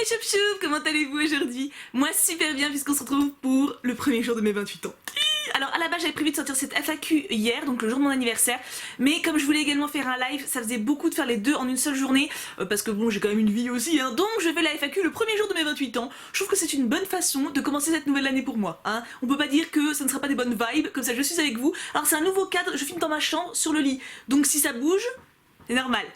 choup choup, comment allez-vous aujourd'hui? Moi super bien puisqu'on se retrouve pour le premier jour de mes 28 ans. Alors à la base j'avais prévu de sortir cette FAQ hier, donc le jour de mon anniversaire, mais comme je voulais également faire un live, ça faisait beaucoup de faire les deux en une seule journée, parce que bon j'ai quand même une vie aussi, hein, donc je fais la FAQ le premier jour de mes 28 ans. Je trouve que c'est une bonne façon de commencer cette nouvelle année pour moi, hein. On peut pas dire que ça ne sera pas des bonnes vibes, comme ça je suis avec vous. Alors c'est un nouveau cadre, je filme dans ma chambre, sur le lit, donc si ça bouge, c'est normal,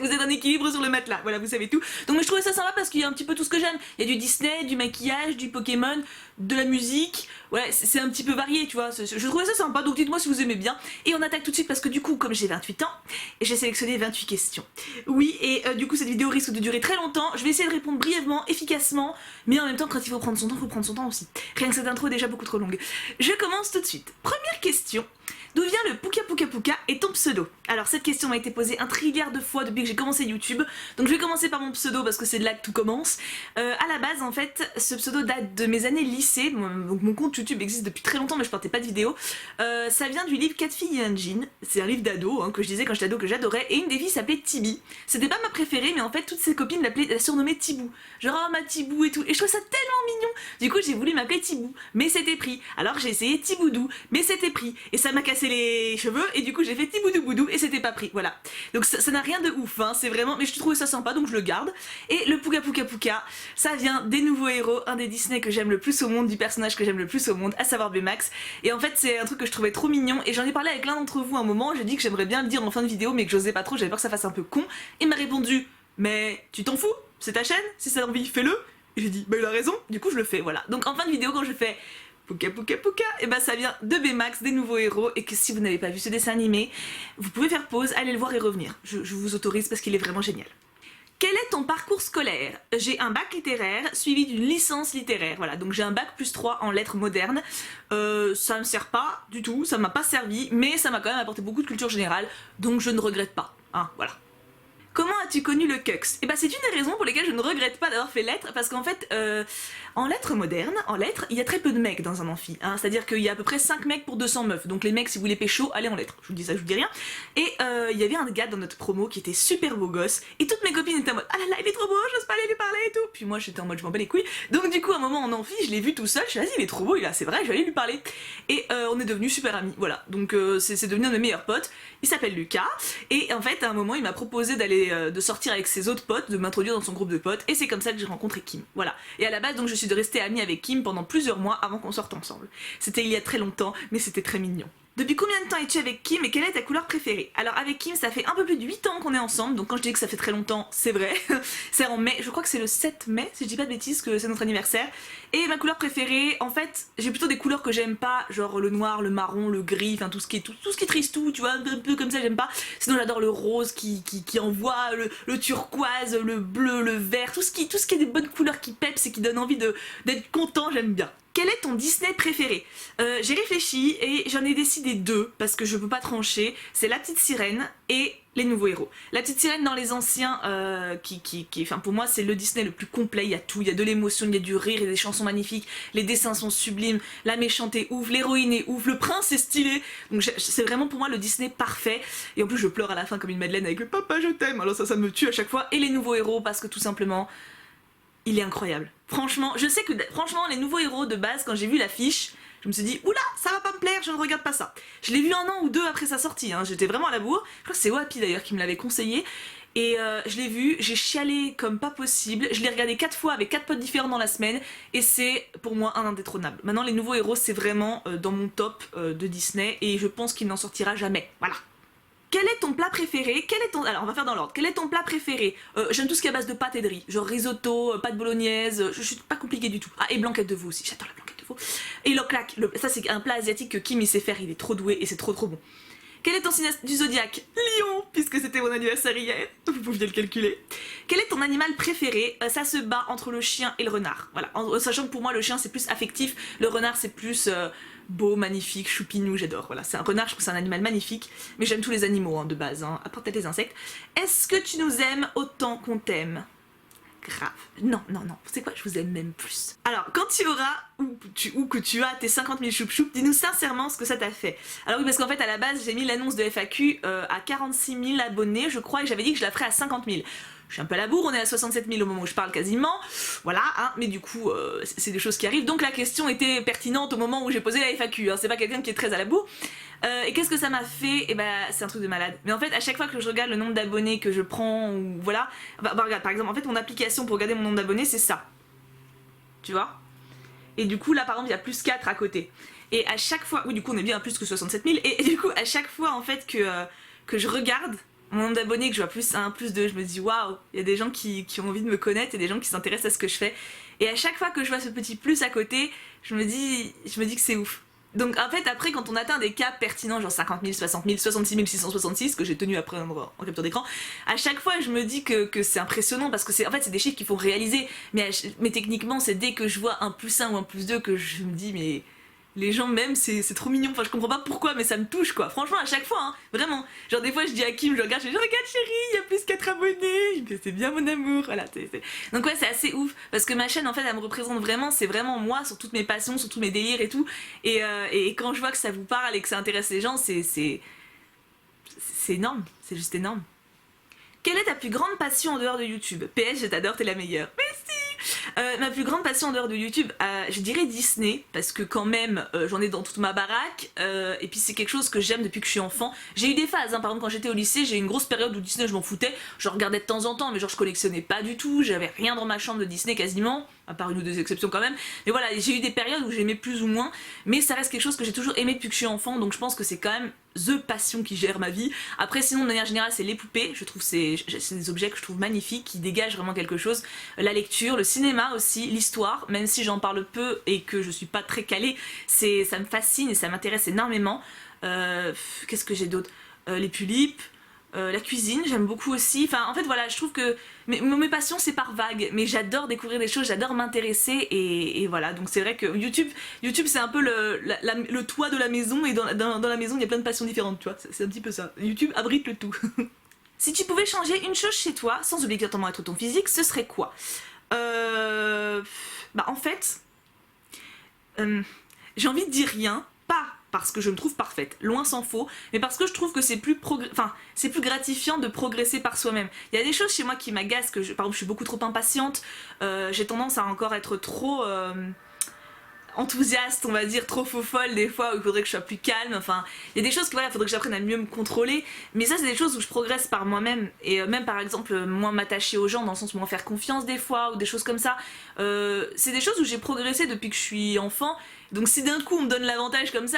vous êtes en équilibre sur le matelas, voilà, vous savez tout. Donc je trouvais ça sympa parce qu'il y a un petit peu tout ce que j'aime. Il y a du Disney, du maquillage, du Pokémon, de la musique, ouais, c'est un petit peu varié, tu vois. Je trouvais ça sympa, donc dites-moi si vous aimez bien. Et on attaque tout de suite parce que du coup, comme j'ai 28 ans, j'ai sélectionné 28 questions. Oui, et du coup cette vidéo risque de durer très longtemps. Je vais essayer de répondre brièvement, efficacement, mais en même temps quand il faut prendre son temps, il faut prendre son temps aussi. Rien que cette intro est déjà beaucoup trop longue. Je commence tout de suite. Première question. D'où vient le Puka Puka Puka et ton pseudo? Alors cette question m'a été posée un trilliard de fois depuis que j'ai commencé YouTube, donc je vais commencer par mon pseudo parce que c'est de là que tout commence. À la base en fait, ce pseudo date de mes années lycée, donc mon compte YouTube existe depuis très longtemps mais je portais pas de vidéo. Ça vient du livre 4 filles et un jean, c'est un livre d'ado hein, que je disais quand j'étais ado que j'adorais, et une des filles s'appelait Tibi. C'était pas ma préférée mais en fait toutes ses copines la surnommaient Tibou, genre oh ma Tibou et tout, et je trouvais ça tellement mignon. Du coup j'ai voulu m'appeler Tibou, mais c'était pris. Alors j'ai essayé Tiboudou, mais c'était pris, et ça m'a cassé les cheveux et du coup j'ai fait Tiboudou Boudou et c'était pas pris, voilà. Donc ça n'a rien de ouf, hein, c'est vraiment, mais je trouvais ça sympa donc je le garde. Et le Puka Puka Puka, ça vient des nouveaux héros, un des Disney que j'aime le plus au monde, du personnage que j'aime le plus au monde, à savoir Baymax. Et en fait c'est un truc que je trouvais trop mignon et j'en ai parlé avec l'un d'entre vous à un moment, j'ai dit que j'aimerais bien le dire en fin de vidéo mais que j'osais pas trop, j'avais peur que ça fasse un peu con. Et il m'a répondu, mais tu t'en fous, c'est ta chaîne, si ça a envie fais-le. Et j'ai dit, bah il a raison, du coup je le fais, voilà. Donc en fin de vidéo quand je fais Puka Puka Puka, et bah ça vient de Baymax, des nouveaux héros, et que si vous n'avez pas vu ce dessin animé, vous pouvez faire pause, aller le voir et revenir. Je vous autorise parce qu'il est vraiment génial. Quel est ton parcours scolaire? J'ai un bac littéraire suivi d'une licence littéraire, voilà, donc j'ai un bac plus 3 en lettres modernes. Ça me sert pas du tout, ça m'a pas servi, mais ça m'a quand même apporté beaucoup de culture générale, donc je ne regrette pas, hein, voilà. Comment as-tu connu le CUX? Et bah c'est une des raisons pour lesquelles je ne regrette pas d'avoir fait lettres, parce qu'en fait, en lettres modernes, en lettres, il y a très peu de mecs dans un amphi, hein, c'est-à-dire qu'il y a à peu près 5 mecs pour 200 meufs, donc les mecs si vous voulez pécho, allez en lettres, je vous dis ça, je vous dis rien. Et il y avait un gars dans notre promo qui était super beau gosse, et toutes mes copines étaient en mode ah là là il est trop beau, j'ose pas aller lui parler et tout, puis moi j'étais en mode je m'en bats les couilles, donc du coup à un moment en amphi, je l'ai vu tout seul, je suis vas-y il est trop beau, il est c'est vrai, je vais aller lui parler, et on est devenus super amis, voilà, donc c'est devenu un de mes meilleurs potes, il s'appelle Lucas, et en fait à un moment il m'a proposé de sortir avec ses autres potes, de m'introduire dans son groupe de potes, et c'est comme ça que j'ai rencontré Kim, voilà. Et à la base donc je suis restée amie avec Kim pendant plusieurs mois avant qu'on sorte ensemble. C'était il y a très longtemps, mais c'était très mignon. Depuis combien de temps es-tu avec Kim et quelle est ta couleur préférée? Alors avec Kim ça fait un peu plus de 8 ans qu'on est ensemble, donc quand je dis que ça fait très longtemps, c'est vrai. C'est en mai, je crois que c'est le 7 mai, si je dis pas de bêtises, que c'est notre anniversaire. Et ma couleur préférée, en fait, j'ai plutôt des couleurs que j'aime pas, genre le noir, le marron, le gris, enfin tout ce qui est tristou, tu vois, un peu comme ça j'aime pas. Sinon j'adore le rose qui envoie, le turquoise, le bleu, le vert, tout ce qui est des bonnes couleurs qui peps et qui donnent envie d'être content, j'aime bien. Quel est ton Disney préféré? J'ai réfléchi et j'en ai décidé deux parce que je peux pas trancher. C'est La Petite Sirène et Les Nouveaux Héros. La Petite Sirène dans les anciens, enfin pour moi c'est le Disney le plus complet, il y a tout, il y a de l'émotion, il y a du rire, il y a des chansons magnifiques, les dessins sont sublimes, la méchante est ouf, l'héroïne est ouf, le prince est stylé, donc c'est vraiment pour moi le Disney parfait, et en plus je pleure à la fin comme une madeleine avec le papa je t'aime, alors ça me tue à chaque fois, et Les Nouveaux Héros parce que tout simplement il est incroyable. Franchement, je sais que franchement les nouveaux héros de base, quand j'ai vu l'affiche, je me suis dit oula ça va pas me plaire, je ne regarde pas ça. Je l'ai vu 1 an ou 2 après sa sortie, hein. J'étais vraiment à la bourre, je crois que c'est Wapi d'ailleurs qui me l'avait conseillé. Et je l'ai vu, j'ai chialé comme pas possible, je l'ai regardé 4 fois avec 4 potes différents dans la semaine, et c'est pour moi un indétrônable. Maintenant les nouveaux héros c'est vraiment dans mon top de Disney, et je pense qu'il n'en sortira jamais, voilà. Quel est ton plat préféré? Alors on va faire dans l'ordre. Quel est ton plat préféré? J'aime tout ce qui est à base de pâtes et de riz, genre risotto, pâte bolognaise, je suis pas compliquée du tout. Ah et blanquette de veau aussi, j'adore la blanquette de veau. Et l'oklak, ça c'est un plat asiatique que Kim il sait faire, il est trop doué et c'est trop bon. Quel est ton signe du zodiaque? Lion, puisque c'était mon anniversaire hier, vous pouviez le calculer. Quel est ton animal préféré? Ça se bat entre le chien et le renard, voilà, sachant que pour moi le chien c'est plus affectif, le renard c'est plus beau, magnifique, choupinou, j'adore, voilà, c'est un renard, je trouve que c'est un animal magnifique, mais j'aime tous les animaux hein, de base, hein, à part peut-être les insectes. Est-ce que tu nous aimes autant qu'on t'aime? grave. Non, non, non, c'est quoi, je vous aime même plus. Alors, quand tu auras, ou que tu as tes 50 000 choup-choup, dis-nous sincèrement ce que ça t'a fait. Alors oui, parce qu'en fait, à la base, j'ai mis l'annonce de FAQ à 46 000 abonnés, je crois, et j'avais dit que je la ferais à 50 000. Je suis un peu à la bourre, on est à 67 000 au moment où je parle quasiment, voilà, hein, mais du coup, c'est des choses qui arrivent, donc la question était pertinente au moment où j'ai posé la FAQ, hein, c'est pas quelqu'un qui est très à la bourre. Et qu'est-ce que ça m'a fait? Et bah, c'est un truc de malade. Mais en fait, à chaque fois que je regarde le nombre d'abonnés que je prends, ou voilà, bah regarde, par exemple, en fait, mon application pour regarder mon nombre d'abonnés, c'est ça. Tu vois? Et du coup, là, par exemple, il y a plus 4 à côté. Et à chaque fois, oui, du coup, on est bien à plus que 67 000, et du coup, à chaque fois, en fait, que je regarde mon nombre d'abonnés, que je vois plus 1, plus 2, je me dis waouh, il y a des gens qui ont envie de me connaître et des gens qui s'intéressent à ce que je fais. Et à chaque fois que je vois ce petit plus à côté, je me dis que c'est ouf. Donc en fait, après, quand on atteint des cas pertinents, genre 50 000, 60 000, 66 666, que j'ai tenu à prendre en capture d'écran, à chaque fois je me dis que c'est impressionnant parce que en fait, c'est des chiffres qu'il faut réaliser. Mais techniquement, c'est dès que je vois un plus 1 ou un plus 2 que je me dis, mais les gens même, c'est trop mignon. Enfin, je comprends pas pourquoi, mais ça me touche quoi. Franchement, à chaque fois, hein, vraiment. Genre, des fois, je dis à Kim, je regarde, je dis, regarde chérie, il y a plus 4 abonnés. Je me dis, c'est bien mon amour. Voilà, Donc, ouais, c'est assez ouf. Parce que ma chaîne, en fait, elle me représente vraiment. C'est vraiment moi, sur toutes mes passions, sur tous mes délires et tout. Et quand je vois que ça vous parle et que ça intéresse les gens, c'est énorme. C'est juste énorme. Quelle est ta plus grande passion en dehors de YouTube? PS, je t'adore, t'es la meilleure. Merci. Ma plus grande passion en dehors de YouTube, je dirais Disney, parce que quand même, j'en ai dans toute ma baraque, et puis c'est quelque chose que j'aime depuis que je suis enfant. J'ai eu des phases, hein, par exemple quand j'étais au lycée, j'ai eu une grosse période où Disney je m'en foutais, je regardais de temps en temps, mais genre je collectionnais pas du tout, j'avais rien dans ma chambre de Disney quasiment, à part une ou deux exceptions quand même, mais voilà, j'ai eu des périodes où j'aimais plus ou moins, mais ça reste quelque chose que j'ai toujours aimé depuis que je suis enfant, donc je pense que c'est quand même the passion qui gère ma vie. Après sinon de manière générale c'est les poupées, je trouve c'est des objets que je trouve magnifiques, qui dégagent vraiment quelque chose, la lecture, le cinéma aussi, l'histoire, même si j'en parle peu et que je suis pas très calée, ça me fascine et ça m'intéresse énormément. Qu'est-ce que j'ai d'autre? Les tulipes, la cuisine, j'aime beaucoup aussi. Enfin, en fait, voilà, je trouve que mes passions, c'est par vague. Mais j'adore découvrir des choses, j'adore m'intéresser. Et voilà, donc c'est vrai que YouTube c'est un peu le toit de la maison. Et dans la maison, il y a plein de passions différentes, tu vois. C'est un petit peu ça. YouTube abrite le tout. Si tu pouvais changer une chose chez toi, sans obligatoirement être ton physique, ce serait quoi? Bah, en fait, j'ai envie de dire rien. Pas parce que je me trouve parfaite, loin s'en faut, mais parce que je trouve que c'est plus gratifiant de progresser par soi-même. Il y a des choses chez moi qui m'agacent, par exemple je suis beaucoup trop impatiente, j'ai tendance à encore être trop enthousiaste, on va dire, trop faux-folle des fois, où il faudrait que je sois plus calme, enfin, il y a des choses que voilà, il faudrait que j'apprenne à mieux me contrôler, mais ça c'est des choses où je progresse par moi-même, et même par exemple, moins m'attacher aux gens, dans le sens moins faire confiance des fois, ou des choses comme ça, c'est des choses où j'ai progressé depuis que je suis enfant. Donc si d'un coup on me donne l'avantage comme ça,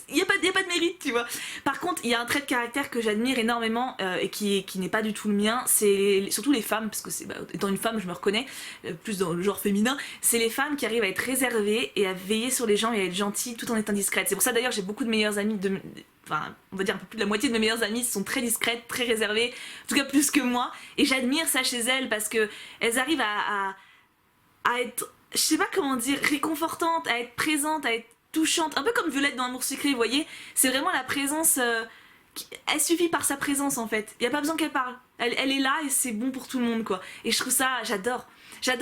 il n'y a pas de mérite, tu vois. Par contre, il y a un trait de caractère que j'admire énormément et qui n'est pas du tout le mien, c'est surtout les femmes, parce que étant une femme je me reconnais, plus dans le genre féminin, c'est les femmes qui arrivent à être réservées et à veiller sur les gens et à être gentilles tout en étant discrètes. C'est pour ça d'ailleurs j'ai beaucoup de meilleures amies, enfin on va dire un peu plus de la moitié de mes meilleures amies sont très discrètes, très réservées, en tout cas plus que moi, et j'admire ça chez elles parce que elles arrivent à être, je sais pas comment dire, réconfortante, à être présente, à être touchante, un peu comme Violette dans Amour Secret, vous voyez, c'est vraiment la présence, elle suffit par sa présence en fait, il n'y a pas besoin qu'elle parle, elle est là et c'est bon pour tout le monde quoi, et je trouve ça, j'adore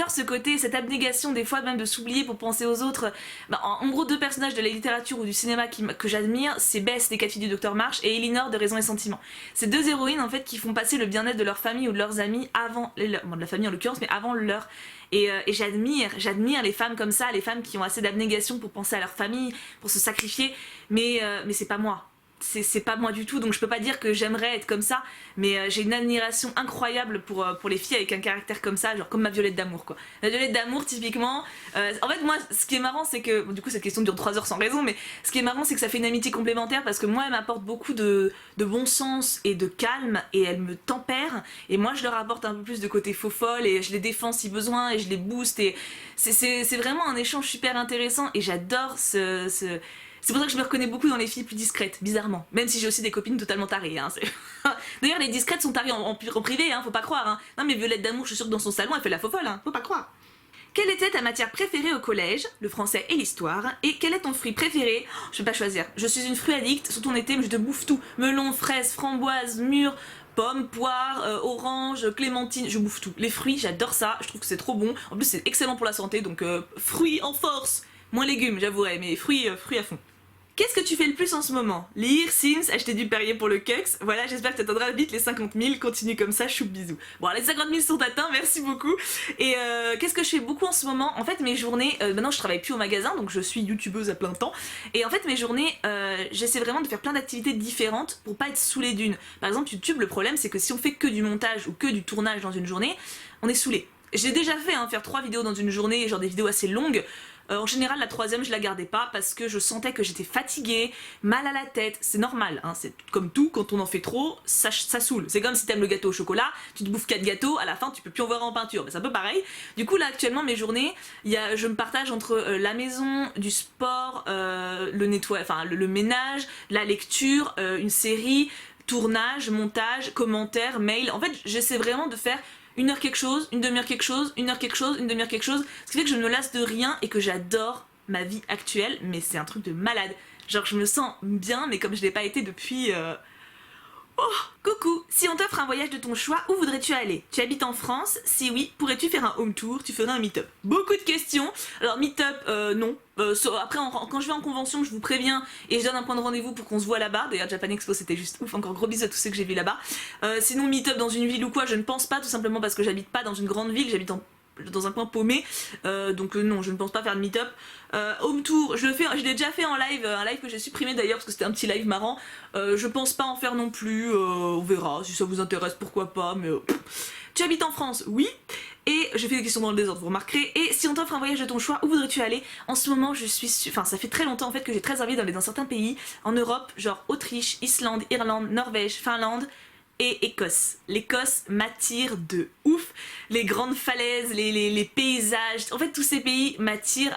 ce côté, cette abnégation des fois même de s'oublier pour penser aux autres. Bah, en gros, deux personnages de la littérature ou du cinéma que j'admire, c'est Bess des 4 filles du Dr March et Elinor de Raison et Sentiment. C'est deux héroïnes en fait qui font passer le bien-être de leur famille ou de leurs amis avant, bon, de la famille en l'occurrence, mais avant leur. Et j'admire les femmes comme ça, les femmes qui ont assez d'abnégation pour penser à leur famille, pour se sacrifier, mais c'est pas moi. C'est pas moi du tout, donc je peux pas dire que j'aimerais être comme ça, mais j'ai une admiration incroyable pour les filles avec un caractère comme ça, genre comme ma Violette d'amour quoi. La Violette d'amour typiquement, en fait moi ce qui est marrant c'est que, bon, du coup cette question dure 3 heures sans raison, mais ce qui est marrant c'est que ça fait une amitié complémentaire parce que moi elle m'apporte beaucoup de bon sens et de calme et elle me tempère, et moi je leur apporte un peu plus de côté faux folle et je les défends si besoin et je les booste, et c'est vraiment un échange super intéressant et j'adore c'est pour ça que je me reconnais beaucoup dans les filles plus discrètes, bizarrement. Même si j'ai aussi des copines totalement tarées. Hein, d'ailleurs, les discrètes sont tarées en privé, hein, faut pas croire. Hein. Non mais Violette d'amour, je suis sûre que dans son salon, elle fait la faux folle, hein, faut pas croire. Quelle était ta matière préférée au collège? Le français et l'histoire. Et quel est ton fruit préféré? Je vais pas choisir. Je suis une fruit addict, surtout en été, mais je te bouffe tout. Melon, fraise, framboise, mûre, Pommes, poires, oranges, clémentines, je bouffe tout. Les fruits, j'adore ça, je trouve que c'est trop bon. En plus c'est excellent pour la santé, donc fruits en force. Moins légumes, j'avouerai, mais fruits à fond. Qu'est-ce que tu fais le plus en ce moment? Lire, Sims, acheter du Perrier pour le Cux. Voilà, j'espère que tu atteindras vite les 50 000. Continue comme ça, chou bisous. Bon, les 50 000 sont atteints, merci beaucoup. Et qu'est-ce que je fais beaucoup en ce moment? En fait, mes journées, maintenant je travaille plus au magasin, donc je suis youtubeuse à plein temps. Et en fait, mes journées, j'essaie vraiment de faire plein d'activités différentes pour pas être saoulée d'une. Par exemple, YouTube, le problème, c'est que si on fait que du montage ou que du tournage dans une journée, on est saoulé. J'ai déjà fait faire 3 vidéos dans une journée, genre des vidéos assez longues. En général, la troisième, je la gardais pas parce que je sentais que j'étais fatiguée, mal à la tête. C'est normal, hein, c'est comme tout, quand on en fait trop, ça saoule. C'est comme si t'aimes le gâteau au chocolat, tu te bouffes 4 gâteaux, à la fin, tu peux plus en voir en peinture. C'est un peu pareil. Du coup, là, actuellement, mes journées, je me partage entre la maison, du sport, le nettoyage, enfin le ménage, la lecture, une série, tournage, montage, commentaires, mail. En fait, j'essaie vraiment de faire 1 heure quelque chose, une demi-heure quelque chose, 1 heure quelque chose, une demi-heure quelque chose, ce qui fait que je ne me lasse de rien et que j'adore ma vie actuelle, mais c'est un truc de malade. Genre je me sens bien, mais comme je l'ai pas été depuis... Oh, coucou, si on t'offre un voyage de ton choix, où voudrais-tu aller? Tu habites en France? Si oui, pourrais-tu faire un home tour? Tu ferais un meet-up? Beaucoup de questions. Alors meet-up, non. Après, quand je vais en convention, je vous préviens et je donne un point de rendez-vous pour qu'on se voit là-bas. D'ailleurs, Japan Expo, c'était juste ouf. Encore gros bisous à tous ceux que j'ai vus là-bas. Sinon, meet-up dans une ville ou quoi, je ne pense pas, tout simplement parce que j'habite pas dans une grande ville, j'habite dans un coin paumé, donc non, je ne pense pas faire de meet-up. Home tour, je l'ai déjà fait en live, un live que j'ai supprimé d'ailleurs parce que c'était un petit live marrant. Je pense pas en faire non plus, on verra, si ça vous intéresse, pourquoi pas, mais... Tu habites en France? Oui. Et j'ai fait des questions dans le désordre, vous remarquerez. Et si on t'offre un voyage de ton choix, où voudrais-tu aller? En ce moment, enfin, ça fait très longtemps en fait que j'ai très envie d'aller dans certains pays en Europe, genre Autriche, Islande, Irlande, Norvège, Finlande et Écosse. L'Écosse m'attire de ouf. Les grandes falaises, les paysages, en fait tous ces pays m'attirent,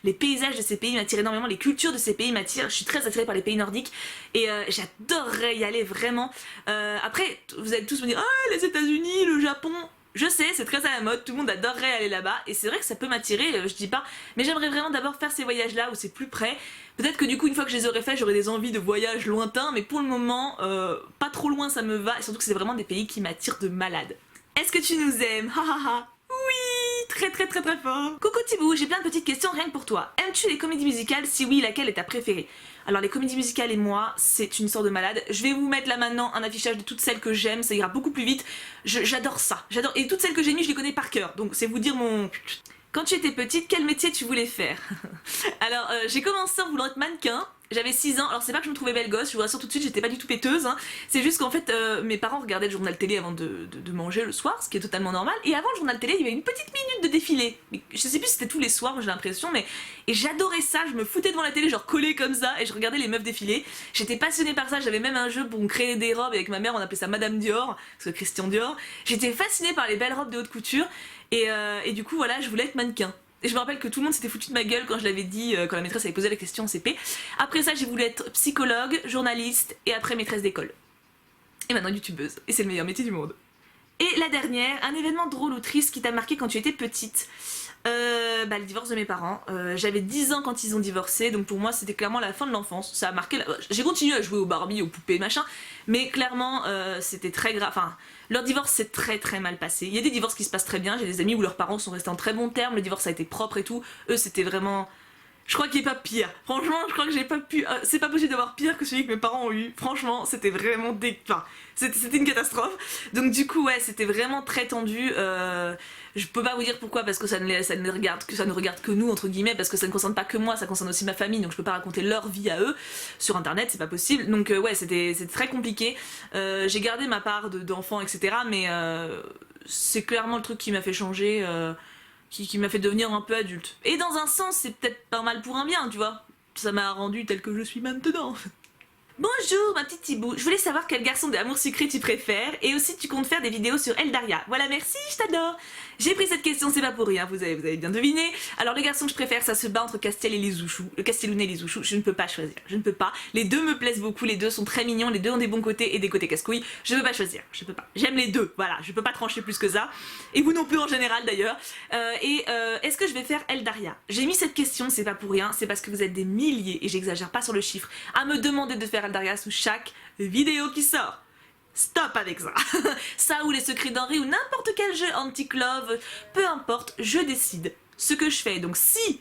les paysages de ces pays m'attirent énormément, les cultures de ces pays m'attirent, je suis très attirée par les pays nordiques et j'adorerais y aller vraiment. Après, vous allez tous me dire, ah, les États-Unis, le Japon. Je sais, c'est très à la mode, tout le monde adorerait aller là-bas, et c'est vrai que ça peut m'attirer, je dis pas, mais j'aimerais vraiment d'abord faire ces voyages-là où c'est plus près. Peut-être que du coup, une fois que je les aurai faits, j'aurai des envies de voyages lointains, mais pour le moment, pas trop loin ça me va, et surtout que c'est vraiment des pays qui m'attirent de malade. Est-ce que tu nous aimes? Ha ha ha. Oui, très très très très fort. Coucou Thibou, j'ai plein de petites questions rien que pour toi. Aimes-tu les comédies musicales? Si oui, laquelle est ta préférée? Alors les comédies musicales et moi, c'est une sorte de malade. Je vais vous mettre là maintenant un affichage de toutes celles que j'aime, ça ira beaucoup plus vite. J'adore ça, j'adore. Et toutes celles que j'ai mis, je les connais par cœur. Donc c'est vous dire mon... Quand tu étais petite, quel métier tu voulais faire? Alors j'ai commencé en voulant être mannequin. J'avais 6 ans, alors c'est pas que je me trouvais belle gosse, je vous rassure tout de suite, j'étais pas du tout péteuse, hein. C'est juste qu'en fait, mes parents regardaient le journal télé avant de manger le soir, ce qui est totalement normal, et avant le journal télé, il y avait une petite minute de défilé. Mais je sais plus si c'était tous les soirs, j'ai l'impression, mais... Et j'adorais ça, je me foutais devant la télé, genre collée comme ça, et je regardais les meufs défiler. J'étais passionnée par ça, j'avais même un jeu pour me créer des robes, avec ma mère, on appelait ça Madame Dior, parce que Christian Dior. J'étais fascinée par les belles robes de haute couture, et du coup, voilà, je voulais être mannequin. Et je me rappelle que tout le monde s'était foutu de ma gueule quand je l'avais dit, quand la maîtresse avait posé la question en CP. Après ça, j'ai voulu être psychologue, journaliste et après maîtresse d'école. Et maintenant youtubeuse. Et c'est le meilleur métier du monde. Et la dernière, un événement drôle ou triste qui t'a marqué quand tu étais petite. Le divorce de mes parents. J'avais 10 ans quand ils ont divorcé, donc pour moi c'était clairement la fin de l'enfance. Ça a marqué. J'ai continué à jouer aux Barbie, aux poupées, machin, mais clairement c'était très grave. Enfin, leur divorce s'est très très mal passé. Il y a des divorces qui se passent très bien. J'ai des amis où leurs parents sont restés en très bons termes. Le divorce a été propre et tout. Eux c'était vraiment. Je crois qu'il n'y a pas pire. Franchement, je crois que j'ai pas pu... c'est pas possible d'avoir pire que celui que mes parents ont eu. Franchement, c'était vraiment... Enfin, c'était une catastrophe. Donc du coup, ouais, c'était vraiment très tendu. Je peux pas vous dire pourquoi, parce que ça ne regarde que nous, entre guillemets, parce que ça ne concerne pas que moi, ça concerne aussi ma famille, donc je peux pas raconter leur vie à eux. Sur internet, c'est pas possible. Donc ouais, c'était très compliqué. J'ai gardé ma part d'enfant, etc. Mais c'est clairement le truc qui m'a fait changer... qui m'a fait devenir un peu adulte. Et dans un sens, c'est peut-être pas mal pour un bien, tu vois. Ça m'a rendu tel que je suis maintenant. Bonjour ma petite Thibou, je voulais savoir quel garçon de Amour Sucré tu préfères et aussi tu comptes faire des vidéos sur Eldaria. Voilà, merci, je t'adore. J'ai pris cette question, c'est pas pour rien, vous avez bien deviné. Alors le garçon que je préfère, ça se bat entre Castiel et les Ouchous. Le Castellounet et les Ouchous, je ne peux pas choisir, je ne peux pas. Les deux me plaisent beaucoup, les deux sont très mignons, les deux ont des bons côtés et des côtés casse-couilles. Je peux pas choisir, je peux pas. J'aime les deux, voilà, je peux pas trancher plus que ça. Et vous non plus en général d'ailleurs. Est-ce que je vais faire Eldaria? J'ai mis cette question, c'est pas pour rien, c'est parce que vous êtes des milliers, et j'exagère pas sur le chiffre, à me demander de faire Eldaria sous chaque vidéo qui sort. Stop avec ça. Ça ou les secrets d'Henri ou n'importe quel jeu anti-clove, peu importe, je décide ce que je fais. Donc si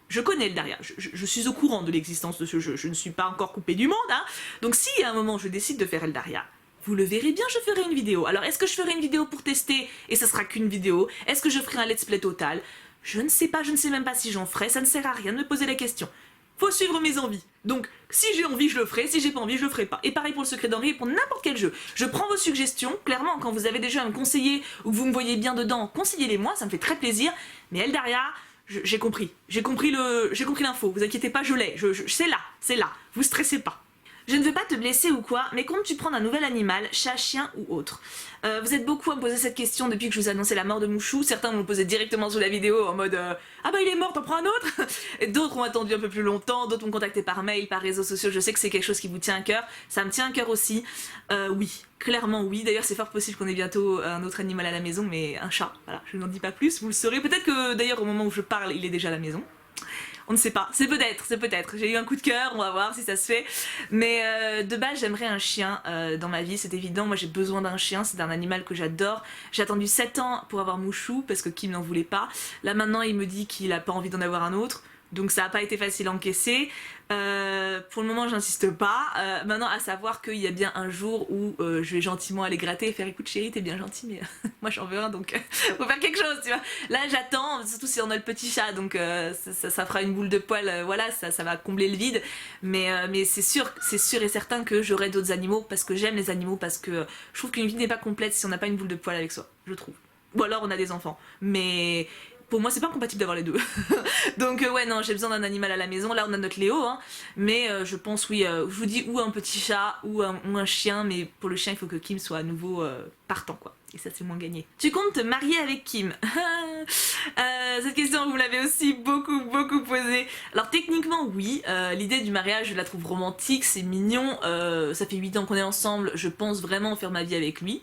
je connais Eldaria, je suis au courant de l'existence de ce jeu, je ne suis pas encore coupée du monde, hein. Donc si à un moment je décide de faire Eldaria, vous le verrez bien, je ferai une vidéo. Alors est-ce que je ferai une vidéo pour tester et ça sera qu'une vidéo? Est-ce que je ferai un let's play total? Je ne sais pas, je ne sais même pas si j'en ferai, ça ne sert à rien de me poser la question. Faut suivre mes envies. Donc, si j'ai envie, je le ferai. Si j'ai pas envie, je le ferai pas. Et pareil pour le secret d'Henri et pour n'importe quel jeu. Je prends vos suggestions. Clairement, quand vous avez des jeux à me conseiller ou que vous me voyez bien dedans, conseillez-les moi, ça me fait très plaisir. Mais Eldaria, j'ai compris. J'ai compris l'info. Vous inquiétez pas, je l'ai. C'est là, c'est là. Vous stressez pas. Je ne veux pas te blesser ou quoi, mais comptes-tu prendre un nouvel animal, chat, chien ou autre? Vous êtes beaucoup à me poser cette question depuis que je vous ai annoncé la mort de Mouchou. Certains m'ont posé directement sous la vidéo en mode ah bah il est mort, t'en prends un autre. Et d'autres ont attendu un peu plus longtemps, d'autres m'ont contacté par mail, par réseaux sociaux. Je sais que c'est quelque chose qui vous tient à cœur, ça me tient à cœur aussi. Oui, clairement oui. D'ailleurs c'est fort possible qu'on ait bientôt un autre animal à la maison, mais un chat. Voilà, je n'en dis pas plus, vous le saurez. Peut-être que d'ailleurs au moment où je parle, il est déjà à la maison. On ne sait pas, c'est peut-être. J'ai eu un coup de cœur, on va voir si ça se fait. Mais de base, j'aimerais un chien dans ma vie, c'est évident. Moi, j'ai besoin d'un chien, c'est un animal que j'adore. J'ai attendu 7 ans pour avoir Mouchou parce que Kim n'en voulait pas. Là, maintenant, il me dit qu'il a pas envie d'en avoir un autre. Donc ça n'a pas été facile à encaisser. Pour le moment, j'insiste pas. Maintenant, à savoir qu'il y a bien un jour où je vais gentiment aller gratter et faire écoute chérie, t'es bien gentil, mais moi j'en veux un, donc faut faire quelque chose, tu vois. Là, j'attends, surtout si on a le petit chat, donc ça fera une boule de poil, voilà, ça va combler le vide. Mais c'est sûr et certain que j'aurai d'autres animaux parce que j'aime les animaux, parce que je trouve qu'une vie n'est pas complète si on n'a pas une boule de poil avec soi, je trouve. Ou alors on a des enfants, mais pour moi c'est pas incompatible d'avoir les deux. Donc ouais non, j'ai besoin d'un animal à la maison. Là on a notre Léo, hein, mais je pense oui, je vous dis ou un petit chat ou un chien, mais pour le chien il faut que Kim soit à nouveau partant quoi. Et ça c'est moins gagné. Tu comptes te marier avec Kim? Cette question vous l'avez aussi beaucoup posée. Alors techniquement oui, l'idée du mariage je la trouve romantique, c'est mignon, ça fait 8 ans qu'on est ensemble, je pense vraiment faire ma vie avec lui.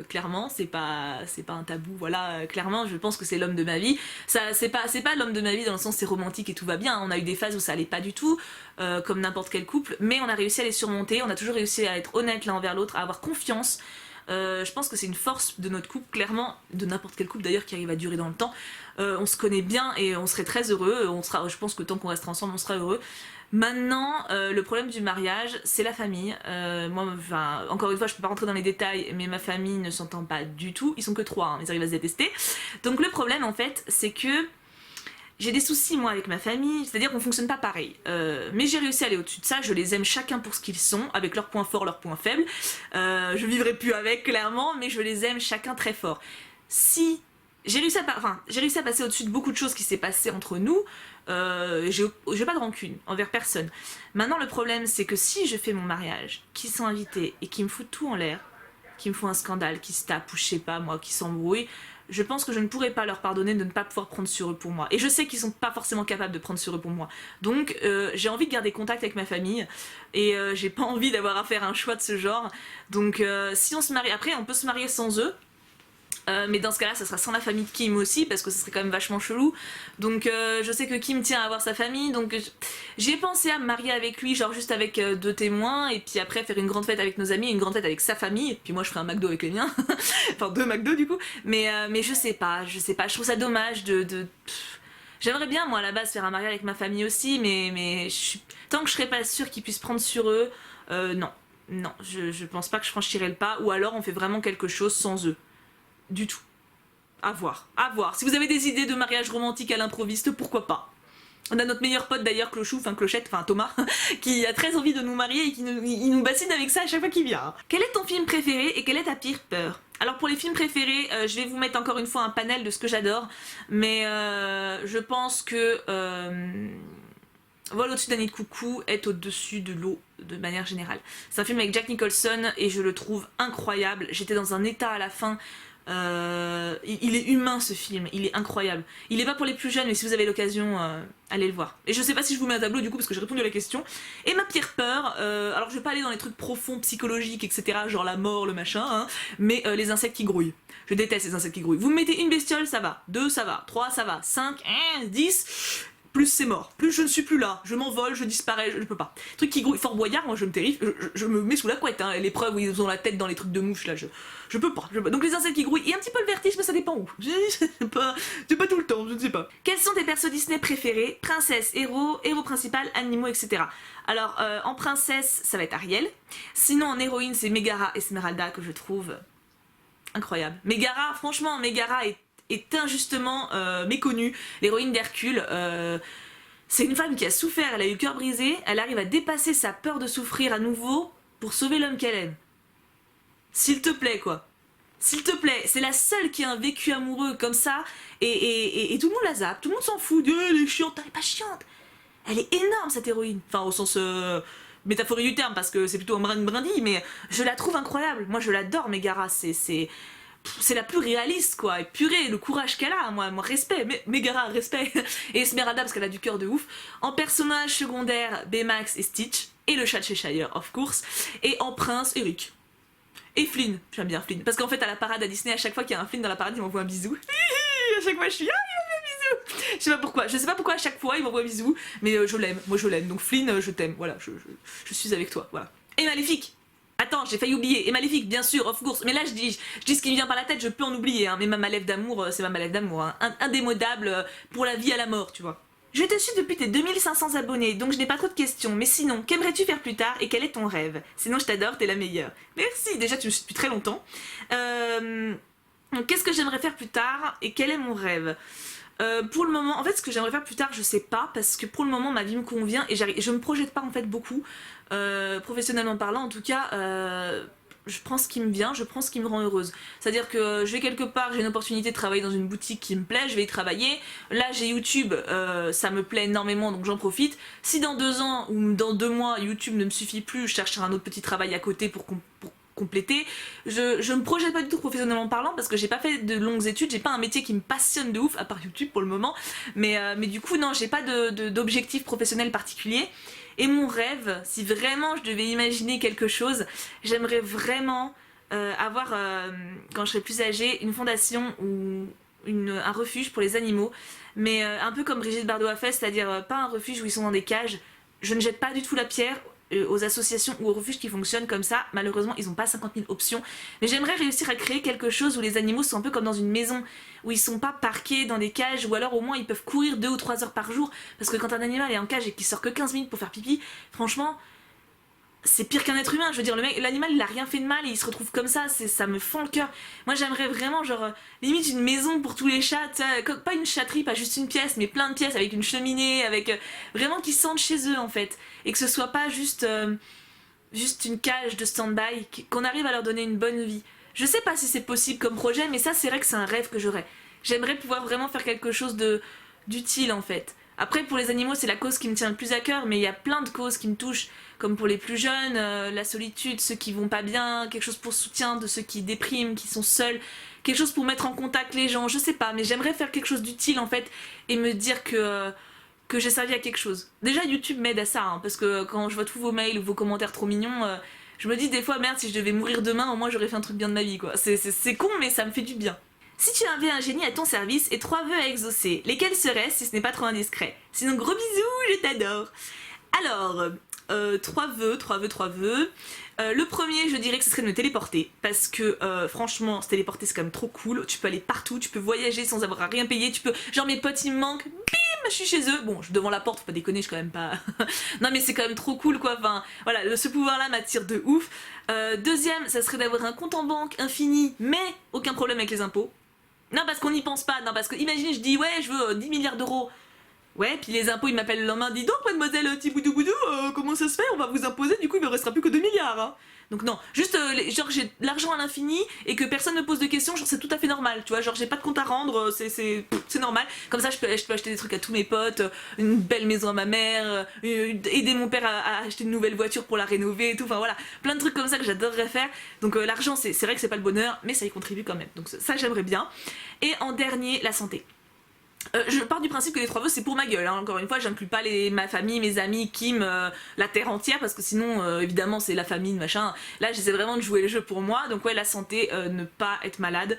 Clairement, c'est pas un tabou, voilà, clairement, je pense que c'est l'homme de ma vie. C'est pas l'homme de ma vie dans le sens c'est romantique et tout va bien, on a eu des phases où ça allait pas du tout, comme n'importe quel couple, mais on a réussi à les surmonter, on a toujours réussi à être honnête l'un envers l'autre, à avoir confiance. Je pense que c'est une force de notre couple, clairement, de n'importe quel couple d'ailleurs qui arrive à durer dans le temps. On se connaît bien et on serait très heureux, je pense que tant qu'on restera ensemble, on sera heureux. Maintenant, le problème du mariage, c'est la famille. Moi, enfin, encore une fois, je peux pas rentrer dans les détails, mais ma famille ne s'entend pas du tout. Ils sont que 3, hein, ils arrivent à se détester. Donc le problème, en fait, c'est que j'ai des soucis, moi, avec ma famille, c'est-à-dire qu'on fonctionne pas pareil. Mais j'ai réussi à aller au-dessus de ça, je les aime chacun pour ce qu'ils sont, avec leurs points forts, leurs points faibles. Je vivrai plus avec, clairement, mais je les aime chacun très fort. Si j'ai réussi à passer au-dessus de beaucoup de choses qui s'est passé entre nous, j'ai pas de rancune envers personne. Maintenant le problème c'est que si je fais mon mariage, qu'ils sont invités et qu'ils me foutent tout en l'air, qu'ils me font un scandale, qu'ils se tapent ou je sais pas moi, qu'ils s'embrouillent, je pense que je ne pourrais pas leur pardonner de ne pas pouvoir prendre sur eux pour moi. Et je sais qu'ils sont pas forcément capables de prendre sur eux pour moi. Donc j'ai envie de garder contact avec ma famille et j'ai pas envie d'avoir à faire un choix de ce genre. Donc si on se marie, après on peut se marier sans eux. Mais dans ce cas-là, ça sera sans la famille de Kim aussi, parce que ce serait quand même vachement chelou. Donc je sais que Kim tient à avoir sa famille, donc j'ai pensé à me marier avec lui, genre juste avec 2 témoins, et puis après faire une grande fête avec nos amis, une grande fête avec sa famille, et puis moi je ferai un McDo avec les miens, enfin 2 McDo du coup, mais je sais pas, je trouve ça dommage J'aimerais bien moi à la base faire un mariage avec ma famille aussi, mais tant que je serais pas sûre qu'ils puissent prendre sur eux, non, je pense pas que je franchirai le pas, ou alors on fait vraiment quelque chose sans eux. Du tout. À voir. Si vous avez des idées de mariage romantique à l'improviste, pourquoi pas. On a notre meilleur pote d'ailleurs, Clochette, Thomas, qui a très envie de nous marier et il nous bassine avec ça à chaque fois qu'il vient. Quel est ton film préféré et quelle est ta pire peur? Alors pour les films préférés, je vais vous mettre encore une fois un panel de ce que j'adore, mais je pense que Vol au-dessus d'un nid de coucou est au-dessus de l'eau de manière générale. C'est un film avec Jack Nicholson et je le trouve incroyable. J'étais dans un état à la fin. Il est humain ce film, il est incroyable. Il est pas pour les plus jeunes, mais si vous avez l'occasion, allez le voir. Et je sais pas si je vous mets un tableau du coup parce que j'ai répondu à la question. Et ma pire peur, alors je vais pas aller dans les trucs profonds, psychologiques, etc. Genre la mort, le machin, hein, mais les insectes qui grouillent. Je déteste les insectes qui grouillent. Vous me mettez une bestiole, ça va. 2, ça va. 3, ça va. 5, 10... plus c'est mort. Plus je ne suis plus là, je m'envole, je disparais, je ne peux pas. Truc qui grouille, Fort Boyard, moi je me terrifie, je me mets sous la couette, hein. L'épreuve où ils ont la tête dans les trucs de mouche là, je peux pas. Donc les insectes qui grouillent, et un petit peu le vertige, mais ça dépend où. C'est pas tout le temps, je ne sais pas. Quels sont tes persos Disney préférés? Princesse, héros, héros principal, animaux, etc. Alors en princesse, ça va être Ariel. Sinon en héroïne, c'est Megara Esmeralda que je trouve incroyable. Megara, franchement, Megara est injustement méconnue. L'héroïne d'Hercule, c'est une femme qui a souffert, elle a eu le cœur brisé, elle arrive à dépasser sa peur de souffrir à nouveau pour sauver l'homme qu'elle aime. S'il te plaît, quoi. S'il te plaît, c'est la seule qui a un vécu amoureux comme ça, et tout le monde la zappe, tout le monde s'en fout. Elle est chiante, elle est pas chiante. Elle est énorme, cette héroïne. Enfin, au sens métaphorique du terme, parce que c'est plutôt un brindille, mais je la trouve incroyable. Moi, je l'adore, Megara, c'est la plus réaliste, quoi. Et purée, le courage qu'elle a, moi respect. Megara, respect. Et Esmeralda, parce qu'elle a du cœur de ouf. En personnage secondaire, Baymax et Stitch. Et le chat de Cheshire, of course. Et en prince, Eric. Et Flynn, j'aime bien Flynn. Parce qu'en fait, à la parade à Disney, à chaque fois qu'il y a un Flynn dans la parade, il m'envoie un bisou. À chaque fois, je suis il m'envoie un bisou. Je sais pas pourquoi à chaque fois il m'envoie un bisou, mais je l'aime, moi je l'aime. Donc Flynn, je t'aime, voilà, je suis avec toi, voilà. Et Maléfique. Attends, j'ai failli oublier. Et Maléfique, bien sûr, of course. Mais là, je dis ce qui me vient par la tête, je peux en oublier. Hein. Mais ma Malève d'amour, c'est ma Malève d'amour. Hein. Indémodable pour la vie à la mort, tu vois. Je te suis depuis tes 2500 abonnés, donc je n'ai pas trop de questions. Mais sinon, qu'aimerais-tu faire plus tard et quel est ton rêve? Sinon, je t'adore, t'es la meilleure. Merci, déjà, tu me suis depuis très longtemps. Qu'est-ce que j'aimerais faire plus tard et quel est mon rêve? Pour le moment, en fait, ce que j'aimerais faire plus tard, je sais pas, parce que pour le moment, ma vie me convient et je me projette pas en fait beaucoup, professionnellement parlant. En tout cas, je prends ce qui me vient, je prends ce qui me rend heureuse. C'est-à-dire que je vais quelque part, j'ai une opportunité de travailler dans une boutique qui me plaît, je vais y travailler. Là, j'ai YouTube, ça me plaît énormément, donc j'en profite. Si dans 2 ans ou dans 2 mois, YouTube ne me suffit plus, je chercherai un autre petit travail à côté pour compléter. Je me projette pas du tout professionnellement parlant parce que j'ai pas fait de longues études, j'ai pas un métier qui me passionne de ouf à part YouTube pour le moment, mais du coup non, j'ai pas d'objectif professionnel particulier. Et mon rêve, si vraiment je devais imaginer quelque chose, j'aimerais vraiment avoir, quand je serai plus âgée, une fondation ou un refuge pour les animaux, mais un peu comme Brigitte Bardot a fait, c'est-à-dire pas un refuge où ils sont dans des cages. Je ne jette pas du tout la pierre aux associations ou aux refuges qui fonctionnent comme ça. Malheureusement, ils n'ont pas 50 000 options. Mais j'aimerais réussir à créer quelque chose où les animaux sont un peu comme dans une maison, où ils sont pas parqués dans des cages, ou alors au moins ils peuvent courir 2 ou 3 heures par jour. Parce que quand un animal est en cage et qu'il sort que 15 minutes pour faire pipi, franchement, c'est pire qu'un être humain. Je veux dire, l'animal il a rien fait de mal et il se retrouve comme ça me fend le cœur. Moi j'aimerais vraiment genre limite une maison pour tous les chats, pas une chatterie, pas juste une pièce, mais plein de pièces avec une cheminée, avec vraiment qu'ils sentent chez eux en fait, et que ce soit pas juste une cage de stand-by, qu'on arrive à leur donner une bonne vie. Je sais pas si c'est possible comme projet, mais ça c'est vrai que c'est un rêve que j'aurais. J'aimerais pouvoir vraiment faire quelque chose d'utile en fait. Après, pour les animaux, c'est la cause qui me tient le plus à cœur, mais il y a plein de causes qui me touchent, comme pour les plus jeunes, la solitude, ceux qui vont pas bien, quelque chose pour le soutien de ceux qui dépriment, qui sont seuls, quelque chose pour mettre en contact les gens, je sais pas, mais j'aimerais faire quelque chose d'utile en fait, et me dire que j'ai servi à quelque chose. Déjà, YouTube m'aide à ça, hein, parce que quand je vois tous vos mails ou vos commentaires trop mignons, je me dis des fois, merde, si je devais mourir demain, au moins j'aurais fait un truc bien de ma vie, quoi. C'est con, mais ça me fait du bien. Si tu avais un génie à ton service et 3 vœux à exaucer, lesquels seraient si ce n'est pas trop indiscret? Sinon gros bisous, je t'adore. Alors, 3 vœux. Le premier, je dirais que ce serait de me téléporter, parce que franchement, se téléporter c'est quand même trop cool. Tu peux aller partout, tu peux voyager sans avoir à rien payer, tu peux, genre mes potes ils me manquent, bim, je suis chez eux. Bon, je suis devant la porte, faut pas déconner, je suis quand même pas... Non mais c'est quand même trop cool quoi, enfin voilà, ce pouvoir là m'attire de ouf. Deuxième, ça serait d'avoir un compte en banque infini, mais aucun problème avec les impôts. Non parce qu'on n'y pense pas, non parce que imaginez je dis ouais je veux 10 milliards d'euros. Ouais, puis les impôts ils m'appellent le lendemain, dis donc mademoiselle Tiboudou, comment ça se fait, on va vous imposer, du coup il me restera plus que 2 milliards hein. Donc non, juste genre j'ai l'argent à l'infini et que personne ne pose de questions, genre c'est tout à fait normal, tu vois, genre j'ai pas de compte à rendre, c'est normal. Comme ça je peux acheter des trucs à tous mes potes, une belle maison à ma mère, aider mon père à acheter une nouvelle voiture pour la rénover et tout, enfin voilà, plein de trucs comme ça que j'adorerais faire. Donc l'argent c'est vrai que c'est pas le bonheur, mais ça y contribue quand même, donc ça j'aimerais bien. Et en dernier, la santé. Je pars du principe que les 3 vœux c'est pour ma gueule, hein. Encore une fois j'inclus pas ma famille, mes amis, Kim, la terre entière parce que sinon évidemment c'est la famille, machin. Là j'essaie vraiment de jouer le jeu pour moi, donc ouais la santé, ne pas être malade,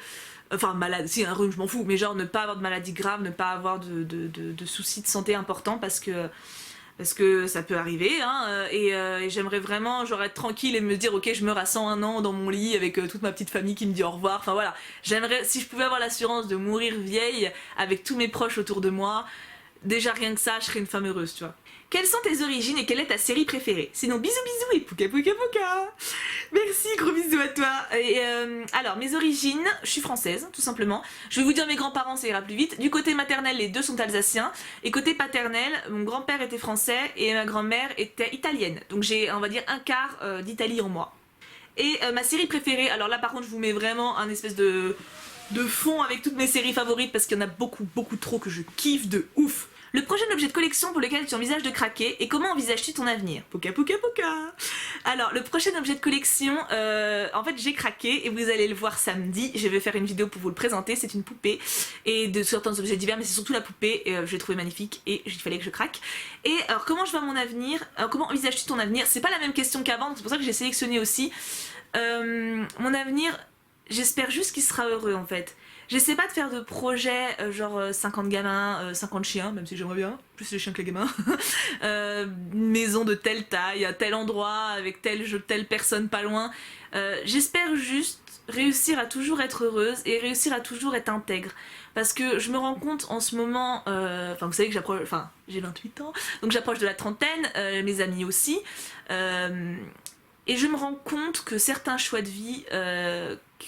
Enfin, malade, si un rhume, je m'en fous, mais genre ne pas avoir de maladie grave, ne pas avoir de soucis de santé importants parce que ça peut arriver, hein, et j'aimerais vraiment genre être tranquille et me dire ok je meurs à 101 ans dans mon lit avec toute ma petite famille qui me dit au revoir, enfin voilà, j'aimerais, si je pouvais avoir l'assurance de mourir vieille avec tous mes proches autour de moi, déjà rien que ça je serais une femme heureuse, tu vois. Quelles sont tes origines et quelle est ta série préférée? Sinon bisous bisous et pouka pouka pouka. Merci, gros bisous à toi. Et alors mes origines, je suis française tout simplement. Je vais vous dire mes grands-parents, ça ira plus vite. Du côté maternel, les deux sont alsaciens. Et côté paternel, mon grand-père était français et ma grand-mère était italienne. Donc j'ai, on va dire, un quart d'Italie en moi. Et ma série préférée, alors là par contre je vous mets vraiment un espèce de fond avec toutes mes séries favorites parce qu'il y en a beaucoup trop que je kiffe de ouf. Le prochain objet de collection pour lequel tu envisages de craquer et comment envisages-tu ton avenir? Pouka pouka pouka. Alors le prochain objet de collection, en fait j'ai craqué et vous allez le voir samedi, je vais faire une vidéo pour vous le présenter, c'est une poupée et de certains objets divers mais c'est surtout la poupée et je l'ai trouvée magnifique et il fallait que je craque. Et alors comment je vois mon avenir, comment envisages-tu ton avenir? C'est pas la même question qu'avant, c'est pour ça que j'ai sélectionné aussi. Mon avenir, j'espère juste qu'il sera heureux en fait. J'essaie pas de faire de projets genre 50 gamins, 50 chiens, même si j'aimerais bien, plus les chiens que les gamins. Une maison de telle taille, à tel endroit, avec telle personne pas loin. J'espère juste réussir à toujours être heureuse et réussir à toujours être intègre. Parce que je me rends compte en ce moment, enfin vous savez que j'approche, enfin j'ai 28 ans, donc j'approche de la trentaine, mes amis aussi. Et je me rends compte que certains choix de vie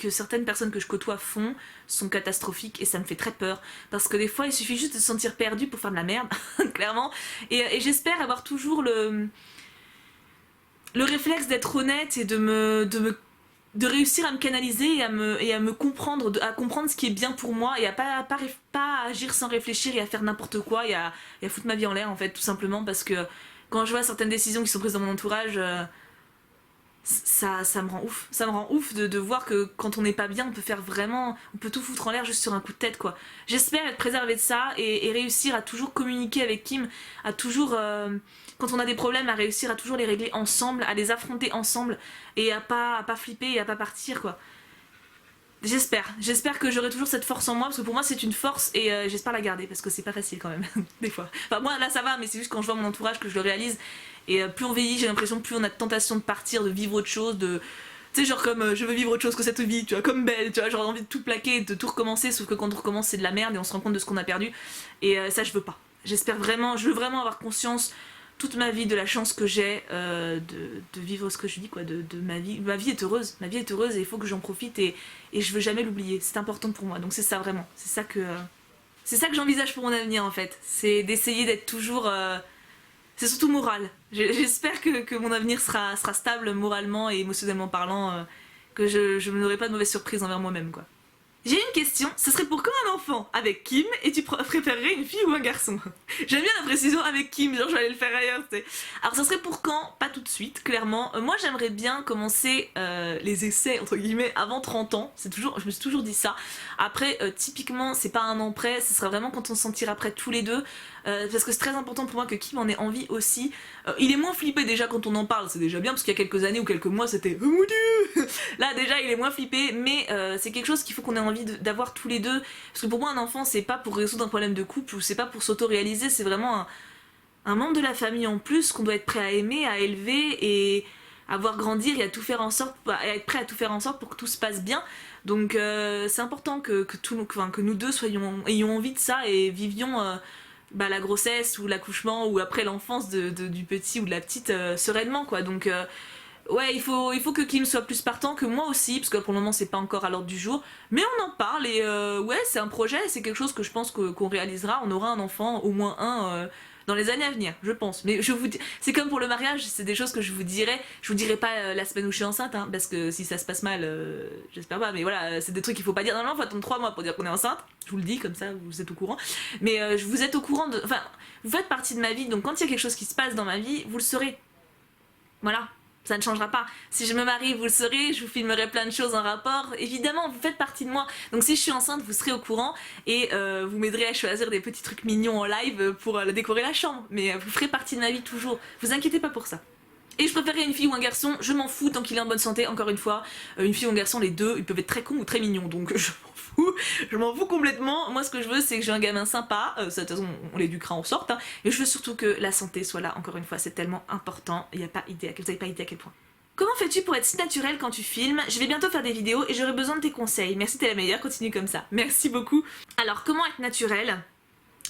que certaines personnes que je côtoie font sont catastrophiques et ça me fait très peur. Parce que des fois, il suffit juste de se sentir perdu pour faire de la merde, clairement. Et j'espère avoir toujours le réflexe d'être honnête et de réussir à me canaliser et à me comprendre, à comprendre ce qui est bien pour moi et à pas agir sans réfléchir et à faire n'importe quoi et à foutre ma vie en l'air en fait, tout simplement parce que quand je vois certaines décisions qui sont prises dans mon entourage... ça me rend ouf, ça me rend ouf de voir que quand on n'est pas bien on peut tout foutre en l'air juste sur un coup de tête quoi. J'espère être préservée de ça et réussir à toujours communiquer avec Kim, à toujours, quand on a des problèmes, à réussir à toujours les régler ensemble, à les affronter ensemble et à pas flipper et à pas partir quoi. J'espère que j'aurai toujours cette force en moi parce que pour moi c'est une force et j'espère la garder parce que c'est pas facile quand même, des fois. Enfin moi là ça va mais c'est juste quand je vois mon entourage que je le réalise et plus on vieillit j'ai l'impression plus on a de tentation de partir, de vivre autre chose, de... Tu sais genre comme je veux vivre autre chose que cette vie, tu vois, comme Belle, tu vois, genre envie de tout plaquer, de tout recommencer sauf que quand on recommence c'est de la merde et on se rend compte de ce qu'on a perdu et ça je veux pas. Je veux vraiment avoir conscience toute ma vie de la chance que j'ai de vivre ce que je dis quoi, de ma vie. Ma vie est heureuse et il faut que j'en profite et je veux jamais l'oublier, c'est important pour moi donc c'est ça vraiment, c'est ça que j'envisage pour mon avenir en fait, c'est d'essayer d'être toujours c'est surtout moral, j'espère que mon avenir sera stable moralement et émotionnellement parlant, que je n'aurai pas de mauvaises surprises envers moi-même quoi. J'ai une question, ce serait pour quand un enfant avec Kim et tu préférerais une fille ou un garçon? J'aime bien la précision avec Kim, genre je vais aller le faire ailleurs, tu sais. Alors ça serait pour quand? Pas tout de suite, clairement. Moi j'aimerais bien commencer les essais, entre guillemets, avant 30 ans. Je me suis toujours dit ça. Après, typiquement, c'est pas un an près, ce sera vraiment quand on se sentira prêts tous les deux. Parce que c'est très important pour moi que Kim en ait envie aussi. Il est moins flippé déjà quand on en parle, c'est déjà bien, parce qu'il y a quelques années ou quelques mois c'était « Oh mon dieu !» Là déjà il est moins flippé, mais c'est quelque chose qu'il faut qu'on ait envie d'avoir tous les deux. Parce que pour moi un enfant c'est pas pour résoudre un problème de couple, ou c'est pas pour s'auto-réaliser, c'est vraiment un membre de la famille en plus qu'on doit être prêt à aimer, à élever et à voir grandir et à tout faire en sorte, à être prêt à tout faire en sorte pour que tout se passe bien. Donc c'est important que nous deux ayons envie de ça et vivions la grossesse ou l'accouchement ou après l'enfance du petit ou de la petite sereinement quoi. Donc ouais, il faut que Kim soit plus partant, que moi aussi, parce que pour le moment c'est pas encore à l'ordre du jour, mais on en parle et ouais c'est un projet, c'est quelque chose que je pense qu'on réalisera, on aura un enfant, au moins un dans les années à venir, je pense. Mais c'est comme pour le mariage, c'est des choses que je vous dirai pas la semaine où je suis enceinte, hein, parce que si ça se passe mal, j'espère pas, mais voilà, c'est des trucs qu'il faut pas dire. Normalement, il faut attendre 3 mois pour dire qu'on est enceinte, je vous le dis, comme ça, vous êtes au courant. Mais vous êtes au courant enfin, vous faites partie de ma vie, donc quand il y a quelque chose qui se passe dans ma vie, vous le saurez. Voilà. Ça ne changera pas. Si je me marie, vous le saurez, je vous filmerai plein de choses en rapport. Évidemment, vous faites partie de moi. Donc si je suis enceinte, vous serez au courant et vous m'aiderez à choisir des petits trucs mignons en live pour décorer la chambre. Mais vous ferez partie de ma vie toujours. Vous inquiétez pas pour ça. Et je préférerais une fille ou un garçon, je m'en fous tant qu'il est en bonne santé, encore une fois. Une fille ou un garçon, les deux, ils peuvent être très cons ou très mignons, donc je m'en fous complètement. Moi ce que je veux c'est que j'ai un gamin sympa, de toute façon on l'éduquera en sorte, hein. Et je veux surtout que la santé soit là, encore une fois, c'est tellement important, il n'y a pas idée, vous n'avez pas idée à quel point. Comment fais-tu pour être si naturel quand tu filmes? Je vais bientôt faire des vidéos et j'aurai besoin de tes conseils. Merci, t'es la meilleure, continue comme ça. Merci beaucoup. Alors, comment être naturel?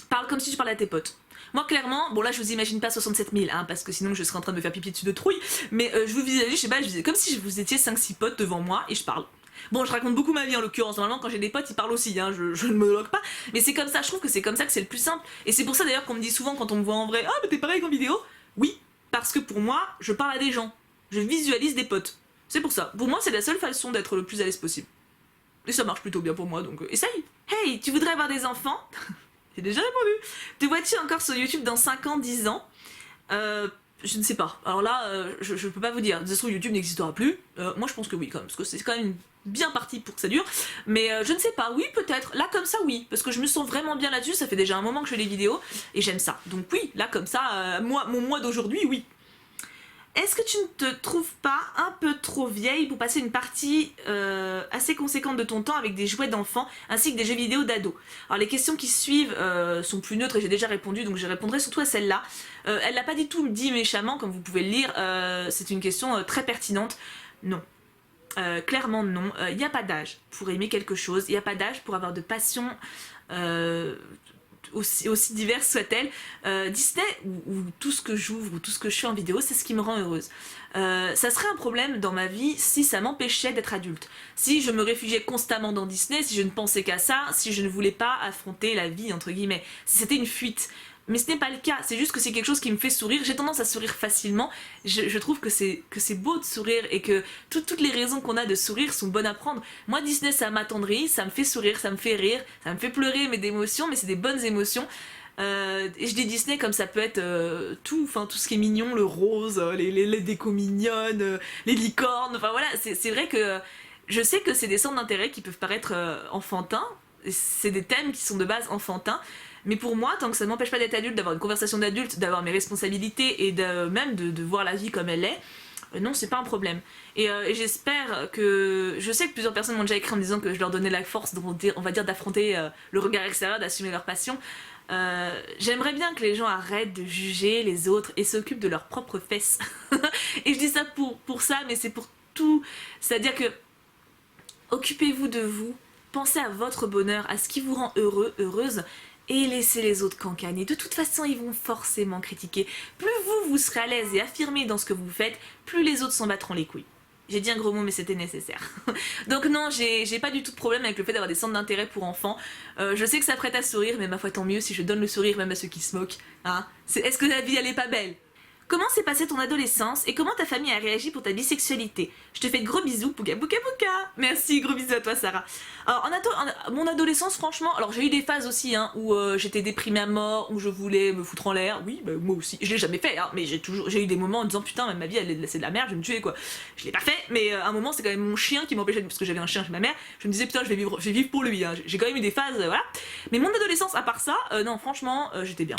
Parle comme si tu parlais à tes potes. Moi clairement, bon là je vous imagine pas 67 000 hein, parce que sinon je serais en train de me faire pipi dessus de trouille, mais je vous visualise, je sais pas, je disais comme si vous étiez 5-6 potes devant moi et je parle. Bon, je raconte beaucoup ma vie en l'occurrence, normalement quand j'ai des potes ils parlent aussi, hein, je ne monologue pas, mais c'est comme ça, je trouve que c'est comme ça que c'est le plus simple, et c'est pour ça d'ailleurs qu'on me dit souvent quand on me voit en vrai, ah mais t'es pareil qu'en vidéo. Oui, parce que pour moi, je parle à des gens, je visualise des potes, c'est pour ça, pour moi c'est la seule façon d'être le plus à l'aise possible. Et ça marche plutôt bien pour moi, donc essaye. Hey, tu voudrais avoir des enfants? J'ai déjà répondu. Te vois-tu encore sur YouTube dans 5 ans, 10 ans? Je ne sais pas. Alors là, je peux pas vous dire. De toute façon, YouTube n'existera plus. Moi, je pense que oui, quand même. Parce que c'est quand même bien parti pour que ça dure. Mais je ne sais pas. Oui, peut-être. Là, comme ça, oui. Parce que je me sens vraiment bien là-dessus. Ça fait déjà un moment que je fais les vidéos. Et j'aime ça. Donc oui, là, comme ça, mon mois d'aujourd'hui, oui. Est-ce que tu ne te trouves pas un peu trop vieille pour passer une partie assez conséquente de ton temps avec des jouets d'enfants ainsi que des jeux vidéo d'ados? Alors les questions qui suivent sont plus neutres et j'ai déjà répondu, donc je répondrai surtout à celle-là. Elle l'a pas du tout dit méchamment, comme vous pouvez le lire, c'est une question très pertinente. Non. Clairement non, il n'y a pas d'âge pour aimer quelque chose, il n'y a pas d'âge pour avoir de passion aussi diverses soient-elles. Disney ou tout ce que j'ouvre ou tout ce que je fais en vidéo, c'est ce qui me rend heureuse. Ça serait un problème dans ma vie si ça m'empêchait d'être adulte. Si je me réfugiais constamment dans Disney, si je ne pensais qu'à ça, si je ne voulais pas affronter la vie entre guillemets, si c'était une fuite. Mais ce n'est pas le cas, c'est juste que c'est quelque chose qui me fait sourire, j'ai tendance à sourire facilement, je trouve que c'est beau de sourire et que toutes les raisons qu'on a de sourire sont bonnes à prendre. Moi Disney ça m'attendrit, ça me fait sourire, ça me fait rire, ça me fait pleurer mais d'émotions, mais c'est des bonnes émotions. Et je dis Disney comme ça peut être tout ce qui est mignon, le rose, les décos mignonnes, les licornes, enfin voilà, c'est vrai que je sais que c'est des centres d'intérêt qui peuvent paraître enfantins, c'est des thèmes qui sont de base enfantins, mais pour moi, tant que ça ne m'empêche pas d'être adulte, d'avoir une conversation d'adulte, d'avoir mes responsabilités et même de voir la vie comme elle est, non, c'est pas un problème. Et j'espère que... Je sais que plusieurs personnes m'ont déjà écrit en me disant que je leur donnais la force, on va dire, d'affronter le regard extérieur, d'assumer leur passion. J'aimerais bien que les gens arrêtent de juger les autres et s'occupent de leurs propres fesses. Et je dis ça pour ça, mais c'est pour tout. C'est-à-dire que occupez-vous de vous, pensez à votre bonheur, à ce qui vous rend heureux, heureuse, et laissez les autres cancaner. De toute façon, ils vont forcément critiquer. Plus vous serez à l'aise et affirmé dans ce que vous faites, plus les autres s'en battront les couilles. J'ai dit un gros mot mais c'était nécessaire. Donc non, j'ai pas du tout de problème avec le fait d'avoir des centres d'intérêt pour enfants. Je sais que ça prête à sourire, mais ma foi tant mieux si je donne le sourire même à ceux qui se moquent. Hein, est-ce que la vie elle est pas belle? Comment s'est passée ton adolescence et comment ta famille a réagi pour ta bisexualité? Je te fais de gros bisous, pouka pouka pouka. Merci, gros bisous à toi Sarah. Alors mon adolescence franchement, alors j'ai eu des phases aussi hein, où j'étais déprimée à mort, où je voulais me foutre en l'air, oui bah, moi aussi, je l'ai jamais fait hein, mais j'ai eu des moments en disant putain ma vie c'est de la merde, je vais me tuer quoi. Je l'ai pas fait, mais à un moment c'est quand même mon chien qui m'empêchait, parce que j'avais un chien chez ma mère, je me disais putain je vais vivre pour lui, hein. J'ai quand même eu des phases, voilà. Mais mon adolescence à part ça, non franchement j'étais bien.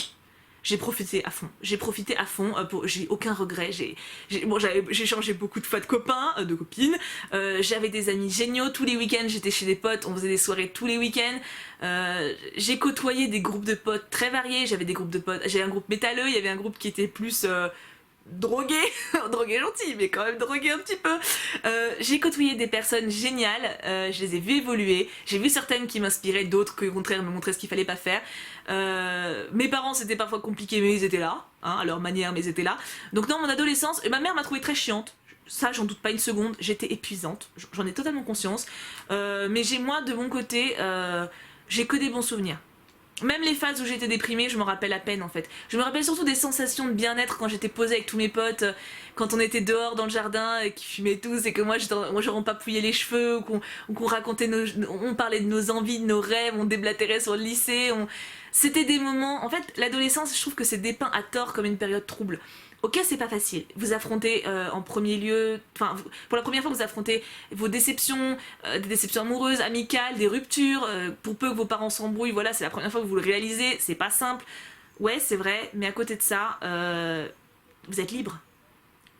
J'ai profité à fond, j'ai aucun regret, j'ai changé beaucoup de fois de copains, de copines, j'avais des amis géniaux, tous les week-ends j'étais chez des potes, on faisait des soirées tous les week-ends, j'ai côtoyé des groupes de potes très variés, j'avais un groupe métalleux, il y avait un groupe qui était plus drogué, drogué gentil, mais quand même drogué un petit peu. J'ai côtoyé des personnes géniales, je les ai vues évoluer, j'ai vu certaines qui m'inspiraient, d'autres qui au contraire me montraient ce qu'il fallait pas faire. Mes parents c'était parfois compliqué mais ils étaient là, hein, à leur manière mais ils étaient là. Donc non, mon adolescence, ma mère m'a trouvée très chiante, ça j'en doute pas une seconde, j'étais épuisante, j'en ai totalement conscience, mais moi de mon côté, j'ai que des bons souvenirs. Même les phases où j'étais déprimée, je m'en rappelle à peine en fait. Je me rappelle surtout des sensations de bien-être quand j'étais posée avec tous mes potes, quand on était dehors dans le jardin et qu'ils fumaient tous et que moi j'aurais empapouillé les cheveux ou qu'on racontait on parlait de nos envies, de nos rêves, on déblatérait sur le lycée. C'était des moments... En fait, l'adolescence, je trouve que c'est dépeint à tort comme une période trouble. Ok, c'est pas facile. Vous affrontez en premier lieu, pour la première fois vous affrontez vos déceptions, des déceptions amoureuses, amicales, des ruptures, pour peu que vos parents s'embrouillent, voilà, c'est la première fois que vous le réalisez, c'est pas simple. Ouais, c'est vrai, mais à côté de ça, vous êtes libre.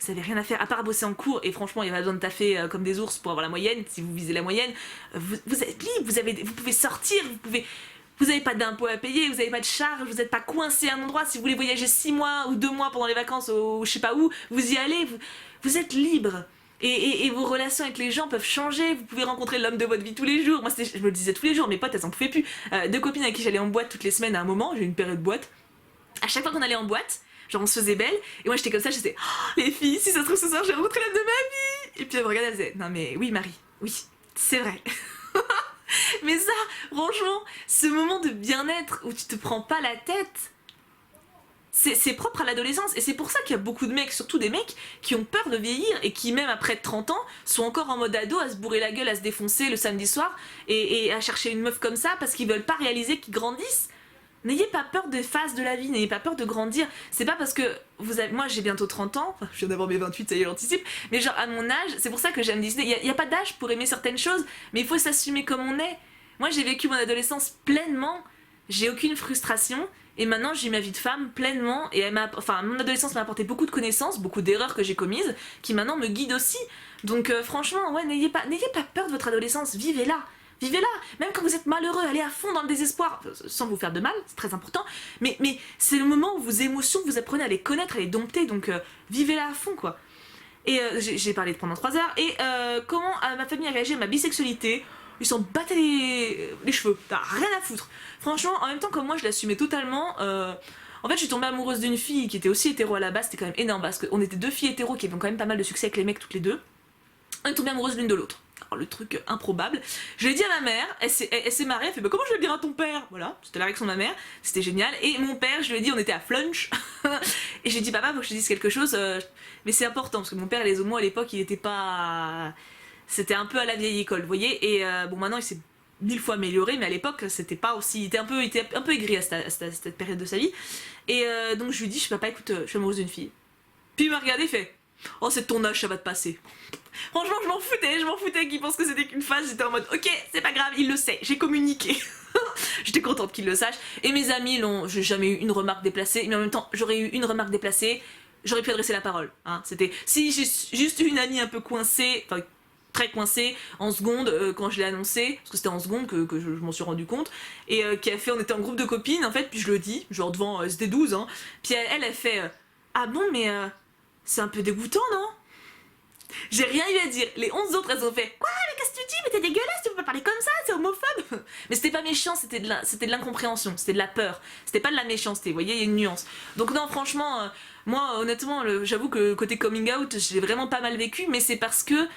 vous avez rien à faire à part bosser en cours, et franchement il y a pas besoin de taffer comme des ours pour avoir la moyenne. Si vous visez la moyenne, vous êtes libre, vous pouvez sortir, vous n'avez pas d'impôts à payer, vous n'avez pas de charges, vous n'êtes pas coincé à un endroit. Si vous voulez voyager 6 mois ou 2 mois pendant les vacances ou je sais pas où, vous y allez, vous êtes libre. Et vos relations avec les gens peuvent changer, vous pouvez rencontrer l'homme de votre vie tous les jours. Moi je me le disais tous les jours, mes potes elles en pouvaient plus. 2 copines avec qui j'allais en boîte toutes les semaines à un moment, j'ai eu une période boîte. À chaque fois qu'on allait en boîte, genre on se faisait belle, et moi j'étais comme ça, je disais oh, les filles, si ça se trouve ce soir j'ai rencontré l'homme de ma vie. Et puis elle me regardait, elle disait non mais oui Marie, oui, c'est vrai. Mais ça, franchement, ce moment de bien-être où tu te prends pas la tête, c'est propre à l'adolescence. Et c'est pour ça qu'il y a beaucoup de mecs, surtout des mecs, qui ont peur de vieillir et qui, même après 30 ans, sont encore en mode ado à se bourrer la gueule, à se défoncer le samedi soir et à chercher une meuf comme ça parce qu'ils veulent pas réaliser qu'ils grandissent. N'ayez pas peur des phases de la vie, n'ayez pas peur de grandir. C'est pas parce que moi j'ai bientôt 30 ans, enfin je viens d'avoir mes 28, ça y est j'anticipe, mais genre à mon âge, c'est pour ça que j'aime Disney. Il y a pas d'âge pour aimer certaines choses, mais il faut s'assumer comme on est. Moi j'ai vécu mon adolescence pleinement, j'ai aucune frustration, et maintenant j'ai ma vie de femme pleinement, et mon adolescence m'a apporté beaucoup de connaissances, beaucoup d'erreurs que j'ai commises, qui maintenant me guident aussi. Donc franchement, ouais, n'ayez pas peur de votre adolescence, vivez-la. Vivez-la, même quand vous êtes malheureux, allez à fond dans le désespoir, sans vous faire de mal, c'est très important, mais c'est le moment où vos émotions, vous apprenez à les connaître, à les dompter, donc vivez-la à fond, quoi. Et j'ai parlé pendant 3 heures, et comment ma famille a réagi à ma bisexualité, ils s'en battaient les cheveux, t'as rien à foutre. Franchement, en même temps, comme moi, je l'assumais totalement, en fait, je suis tombée amoureuse d'une fille qui était aussi hétéro à la base, c'était quand même énorme, parce qu'on était 2 filles hétéros qui avaient quand même pas mal de succès avec les mecs toutes les deux, on est tombées amoureuses l'une de l'autre. Alors, le truc improbable, je l'ai dit à ma mère, elle s'est marrée, elle fait bah comment je vais le dire à ton père. Voilà, c'était la réaction de ma mère, c'était génial. Et mon père, je lui ai dit, on était à Flunch, et j'ai dit papa faut que je te dise quelque chose, mais c'est important parce que mon père les homos à l'époque il était pas, c'était un peu à la vieille école, vous voyez. Et bon maintenant il s'est 1000 fois amélioré, mais à l'époque c'était pas aussi, il était un peu aigri à cette période de sa vie. Et donc je lui ai dit, je sais papa écoute, je suis amoureuse d'une fille. Puis il m'a regardé, il fait oh c'est de ton âge, ça va te passer. Franchement je m'en foutais qu'il pense que c'était qu'une phase, j'étais en mode ok c'est pas grave, il le sait, j'ai communiqué. J'étais contente qu'il le sache. Et mes amis j'ai jamais eu une remarque déplacée, mais en même temps j'aurais eu une remarque déplacée, j'aurais pu adresser la parole, hein. C'était, si j'ai juste une amie un peu coincée, enfin très coincée en seconde quand je l'ai annoncé, parce que c'était en seconde que je m'en suis rendu compte, et qui a fait, on était en groupe de copines en fait, puis je le dis, genre devant, c'était 12 hein, puis elle fait ah bon mais c'est un peu dégoûtant non? J'ai rien eu à dire. Les 11 autres elles ont fait quoi mais qu'est-ce que tu dis, mais t'es dégueulasse, tu peux pas parler comme ça, c'est homophobe. Mais c'était pas méchant, c'était de l'incompréhension, c'était de la peur, c'était pas de la méchanceté, vous voyez, il y a une nuance. Donc non franchement, moi honnêtement j'avoue que côté coming out j'ai vraiment pas mal vécu, mais c'est parce que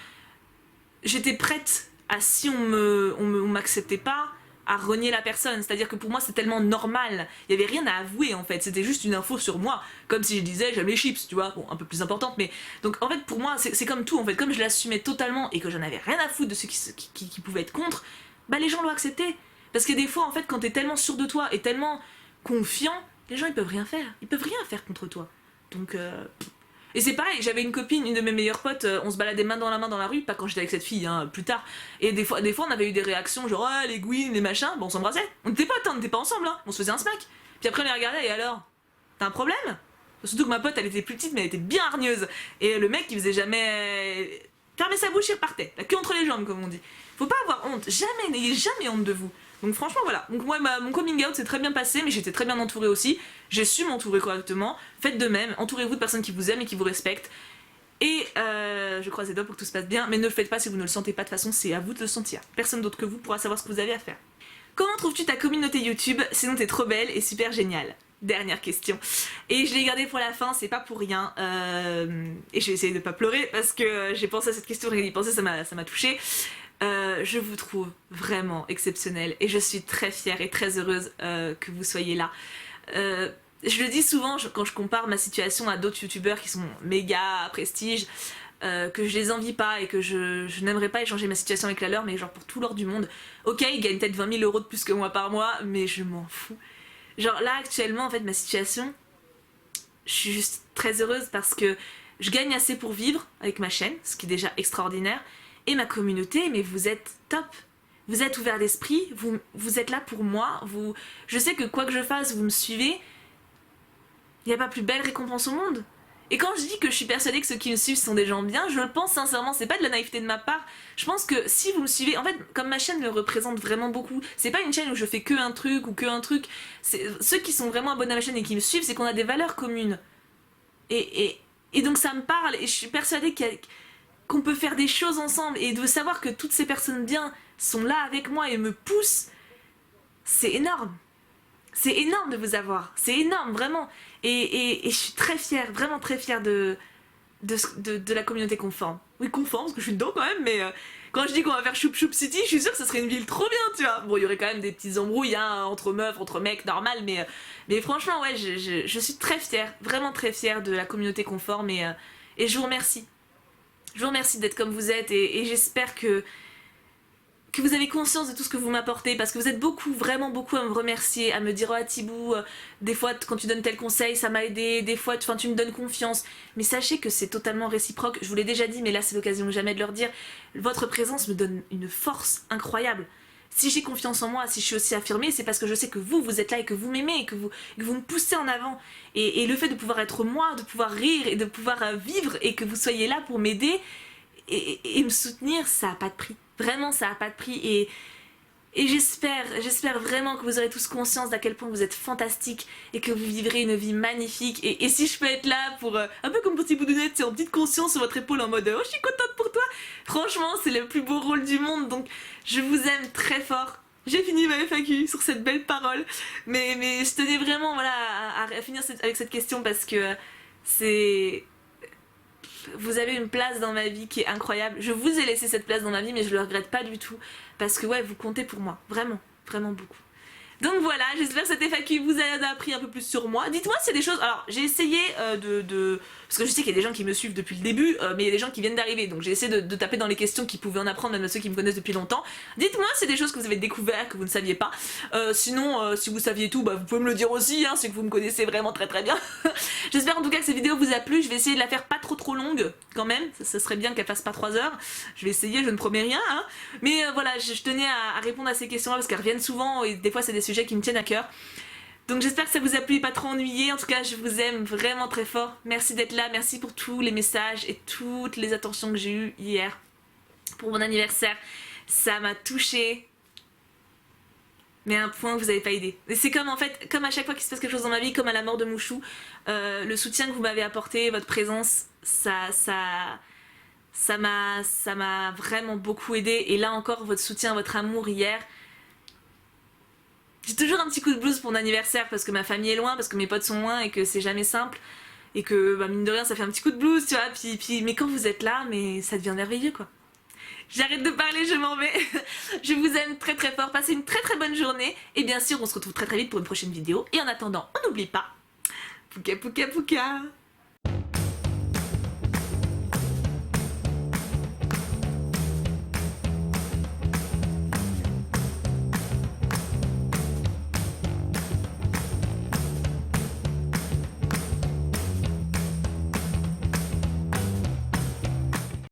j'étais prête à, si on m'acceptait pas, à renier la personne. C'est-à-dire que pour moi c'est tellement normal, il y avait rien à avouer en fait, c'était juste une info sur moi, comme si je disais j'aime les chips, tu vois, bon un peu plus importante, mais donc en fait pour moi c'est comme tout en fait, comme je l'assumais totalement et que j'en avais rien à foutre de ceux qui pouvaient être contre, bah les gens l'ont accepté. Parce que des fois en fait quand t'es tellement sûr de toi et tellement confiant, les gens ils peuvent rien faire contre toi. Donc et c'est pareil, j'avais une copine, une de mes meilleures potes, on se baladait main dans la rue, pas quand j'étais avec cette fille, hein, plus tard. Et des fois on avait eu des réactions genre ah les gouines, les machins, bon on s'embrassait. On était potes, on était pas ensemble, hein, on se faisait un smack. Puis après on les regardait et alors, t'as un problème? Surtout que ma pote elle était plus petite mais elle était bien hargneuse. Et le mec il faisait jamais fermer sa bouche et repartait, la queue entre les jambes comme on dit. Faut pas avoir honte, jamais, n'ayez jamais honte de vous. Donc franchement voilà, donc moi mon coming out s'est très bien passé, mais j'étais très bien entourée aussi, j'ai su m'entourer correctement, faites de même, entourez-vous de personnes qui vous aiment et qui vous respectent, et je croise les doigts pour que tout se passe bien, mais ne le faites pas si vous ne le sentez pas, de toute façon c'est à vous de le sentir, personne d'autre que vous pourra savoir ce que vous avez à faire. Comment trouves-tu ta communauté YouTube, sinon t'es trop belle et super géniale? Dernière question, et je l'ai gardée pour la fin, c'est pas pour rien, et j'ai essayé de pas pleurer parce que j'ai pensé à cette question, rien d'y penser, ça m'a touchée. Je vous trouve vraiment exceptionnelle et je suis très fière et très heureuse que vous soyez là. Je le dis souvent quand je compare ma situation à d'autres youtubeurs qui sont méga prestige, que je les envie pas et que je n'aimerais pas échanger ma situation avec la leur, mais genre pour tout l'or du monde. Ok, ils gagnent peut-être 20 000 € de plus que moi par mois, mais je m'en fous. Genre là actuellement en fait ma situation, je suis juste très heureuse parce que je gagne assez pour vivre avec ma chaîne, ce qui est déjà extraordinaire. Et ma communauté, mais vous êtes top. Vous êtes ouverts d'esprit, vous êtes là pour moi. Je sais que quoi que je fasse, vous me suivez. Il n'y a pas plus belle récompense au monde. Et quand je dis que je suis persuadée que ceux qui me suivent sont des gens bien, je le pense sincèrement, c'est pas de la naïveté de ma part. Je pense que si vous me suivez, en fait, comme ma chaîne me représente vraiment beaucoup, c'est pas une chaîne où je fais que un truc ou que un truc. Ceux qui sont vraiment abonnés à ma chaîne et qui me suivent, c'est qu'on a des valeurs communes. Et donc ça me parle et je suis persuadée qu'on peut faire des choses ensemble et de savoir que toutes ces personnes bien sont là avec moi et me poussent, c'est énorme. C'est énorme de vous avoir, c'est énorme vraiment. Et je suis très fière, vraiment très fière de la communauté conforme. Oui, conforme, parce que je suis dedans quand même, mais quand je dis qu'on va faire Choup Choup City, je suis sûre que ce serait une ville trop bien, tu vois. Bon, il y aurait quand même des petites embrouilles hein, entre meufs, entre mecs, normal, mais franchement, ouais, je suis très fière, vraiment très fière de la communauté conforme et je vous remercie. Je vous remercie d'être comme vous êtes et j'espère que vous avez conscience de tout ce que vous m'apportez parce que vous êtes beaucoup, vraiment beaucoup à me remercier, à me dire oh Thibou, des fois quand tu donnes tel conseil ça m'a aidé, des fois tu me donnes confiance, mais sachez que c'est totalement réciproque, je vous l'ai déjà dit mais là c'est l'occasion jamais de leur dire, votre présence me donne une force incroyable. Si j'ai confiance en moi, si je suis aussi affirmée, c'est parce que je sais que vous êtes là et que vous m'aimez et que vous me poussez en avant. Et le fait de pouvoir être moi, de pouvoir rire et de pouvoir vivre et que vous soyez là pour m'aider et me soutenir, ça n'a pas de prix. Vraiment, ça n'a pas de prix et j'espère vraiment que vous aurez tous conscience d'à quel point vous êtes fantastiques et que vous vivrez une vie magnifique. Et si je peux être là pour, un peu comme petit boudinette, c'est en petite conscience sur votre épaule en mode oh je suis contente pour toi. Franchement, c'est le plus beau rôle du monde, donc je vous aime très fort. J'ai fini ma FAQ sur cette belle parole, mais je tenais vraiment voilà, à finir avec cette question parce que c'est... Vous avez une place dans ma vie qui est incroyable. Je vous ai laissé cette place dans ma vie, mais je le regrette pas du tout. Parce que ouais, vous comptez pour moi. Vraiment, vraiment beaucoup. Donc voilà, j'espère que cette FAQ vous a appris un peu plus sur moi. Dites-moi si c'est des choses... Alors, j'ai essayé parce que je sais qu'il y a des gens qui me suivent depuis le début, mais il y a des gens qui viennent d'arriver. Donc j'ai essayé de taper dans les questions qui pouvaient en apprendre, même ceux qui me connaissent depuis longtemps. Dites-moi si c'est des choses que vous avez découvert, que vous ne saviez pas. Sinon, si vous saviez tout, bah, vous pouvez me le dire aussi, hein, c'est que vous me connaissez vraiment très très bien. J'espère en tout cas que cette vidéo vous a plu. Je vais essayer de la faire pas trop longue, quand même. Ça serait bien qu'elle fasse pas 3 heures. Je vais essayer, je ne promets rien. Hein. Mais voilà, je tenais à répondre à ces questions-là parce qu'elles reviennent souvent et des fois c'est des sujets qui me tiennent à cœur. Donc j'espère que ça vous a plu et pas trop ennuyé. En tout cas, je vous aime vraiment très fort. Merci d'être là, merci pour tous les messages et toutes les attentions que j'ai eues hier pour mon anniversaire. Ça m'a touchée. Mais à un point que vous n'avez pas idée. Et c'est comme en fait, comme à chaque fois qu'il se passe quelque chose dans ma vie, comme à la mort de Mouchou, le soutien que vous m'avez apporté, votre présence, ça m'a vraiment beaucoup aidé. Et là encore, votre soutien, votre amour hier. J'ai toujours un petit coup de blues pour mon anniversaire parce que ma famille est loin, parce que mes potes sont loin et que c'est jamais simple. Et que bah, mine de rien, ça fait un petit coup de blues, tu vois. Mais quand vous êtes là, mais ça devient merveilleux quoi. J'arrête de parler, je m'en vais. Je vous aime très très fort. Passez une très très bonne journée. Et bien sûr, on se retrouve très très vite pour une prochaine vidéo. Et en attendant, on n'oublie pas. Pouka pouka pouka.